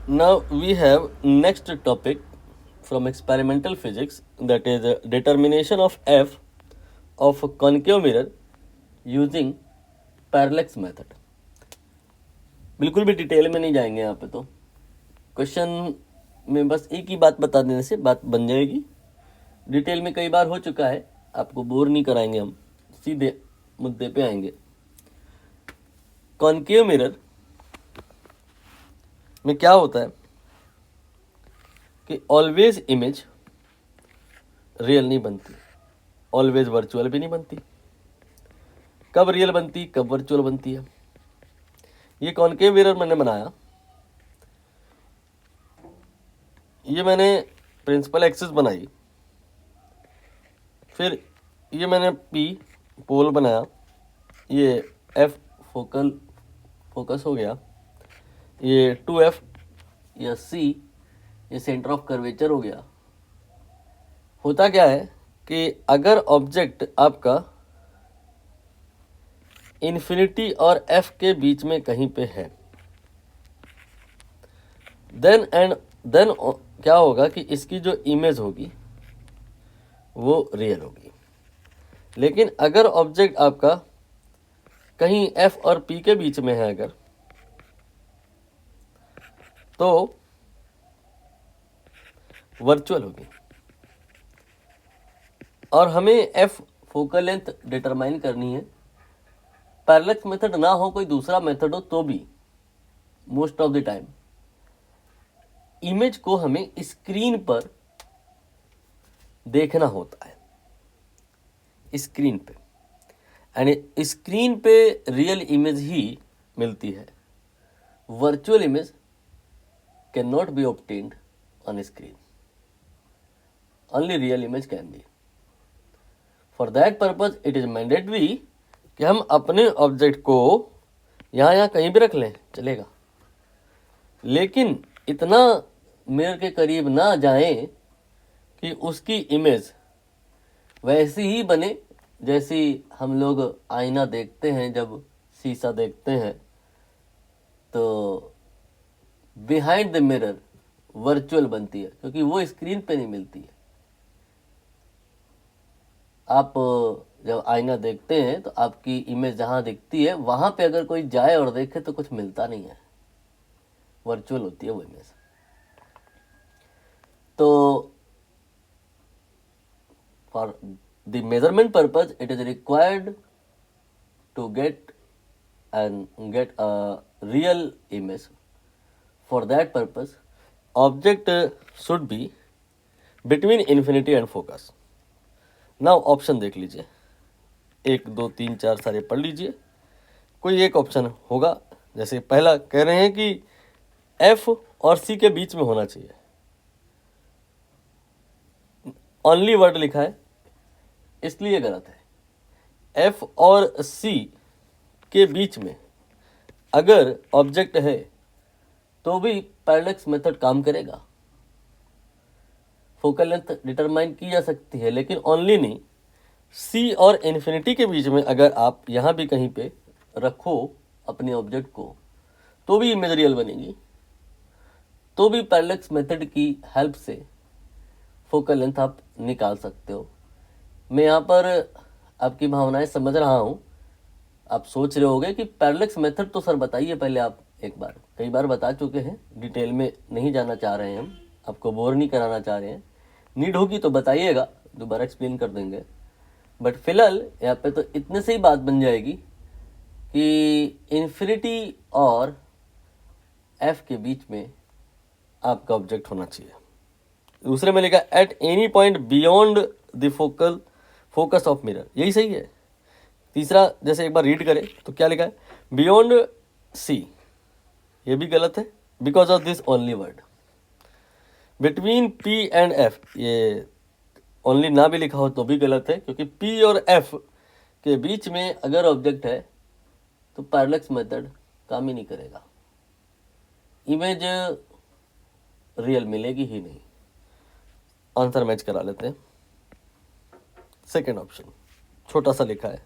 Now we have next topic from experimental physics, that is determination of f of a concave mirror using parallax method. बिल्कुल भी detail में नहीं जाएंगे यहाँ पे, तो क्वेश्चन में बस एक ही बात बता देने से बात बन जाएगी। डिटेल में कई बार हो चुका है, आपको बोर नहीं कराएंगे, हम सीधे मुद्दे पे आएंगे। कॉन्केव मिरर में क्या होता है कि ऑलवेज इमेज रियल नहीं बनती, ऑलवेज वर्चुअल भी नहीं बनती। कब रियल बनती, कब वर्चुअल बनती है। ये कॉन्केव मिरर मैंने बनाया, ये मैंने प्रिंसिपल एक्सिस बनाई, फिर ये मैंने पी पोल बनाया, ये एफ फोकस हो गया, ये 2f या सी ये सेंटर ऑफ कर्वेचर हो गया। होता क्या है कि अगर ऑब्जेक्ट आपका इन्फिनिटी और f के बीच में कहीं पे है, देन क्या होगा कि इसकी जो इमेज होगी वो रियल होगी। लेकिन अगर ऑब्जेक्ट आपका कहीं f और p के बीच में है अगर, तो वर्चुअल होगी। और हमें f फोकल लेंथ डिटरमाइन करनी है। पैरेलक्स मेथड ना हो, कोई दूसरा मेथड हो, तो भी most of the time image को हमें स्क्रीन पर देखना होता है, स्क्रीन पे, एंड स्क्रीन पे रियल इमेज ही मिलती है। Virtual image can not be obtained on screen, only real image can be. For that purpose it is mandatory कि हम अपने ऑब्जेक्ट को यहाँ कहीं भी रख लें, चलेगा, लेकिन इतना मिरर के करीब ना जाएं कि उसकी इमेज वैसी ही बने जैसी हम लोग आईना देखते हैं, जब शीशा देखते हैं तो बिहाइंड द मिरर वर्चुअल बनती है, क्योंकि वो स्क्रीन पे नहीं मिलती है। आप जब आईना देखते हैं तो आपकी इमेज जहाँ दिखती है वहाँ पे अगर कोई जाए और देखे तो कुछ मिलता नहीं है, वर्चुअल होती है वो इमेज। तो for the measurement purpose it is required to get a real image. For that purpose object should be between infinity and focus. Now option देख लीजिए, 1 2 3 4 सारे पढ़ लीजिए, कोई एक ऑप्शन होगा। जैसे पहला कह रहे हैं कि F और C के बीच में होना चाहिए, ओनली वर्ड लिखा है इसलिए गलत है। F और C के बीच में अगर ऑब्जेक्ट है तो भी पैरेलक्स मेथड काम करेगा। फोकल लेंथ डिटरमाइन की जा सकती है, लेकिन ओनली नहीं, C और इन्फिनिटी के बीच में अगर आप यहाँ भी कहीं पे रखो अपने ऑब्जेक्ट को तो भी इमेज रियल बनेगी, तो भी पैरेलक्स मेथड की हेल्प से फोकल लेंथ आप निकाल सकते हो। मैं यहाँ पर आपकी भावनाएं समझ रहा हूँ। आप सोच रहे होगे कि पैरेलक्स मेथड तो सर बताइए पहले आप, एक बार, कई बार बता चुके हैं, डिटेल में नहीं जाना चाह रहे हैं हम, आपको बोर नहीं कराना चाह रहे हैं। नीड होगी तो बताइएगा, दोबारा एक्सप्लेन कर देंगे। बट फिलहाल यहाँ पे तो इतने से ही बात बन जाएगी कि इन्फिनिटी और F के बीच में आपका ऑब्जेक्ट होना चाहिए। दूसरे में लिखा at any point beyond the focus of mirror, यही सही है। तीसरा जैसे एक बार रीड करें तो क्या लिखा है, बियॉन्ड C, ये भी गलत है because of this only word. Between P and F, ये ओनली ना भी लिखा हो तो भी गलत है, क्योंकि P और F के बीच में अगर ऑब्जेक्ट है तो पैरेलक्स मेथड काम ही नहीं करेगा, इमेज रियल मिलेगी ही नहीं। आंसर मैच करा लेते हैं। सेकेंड ऑप्शन छोटा सा लिखा है,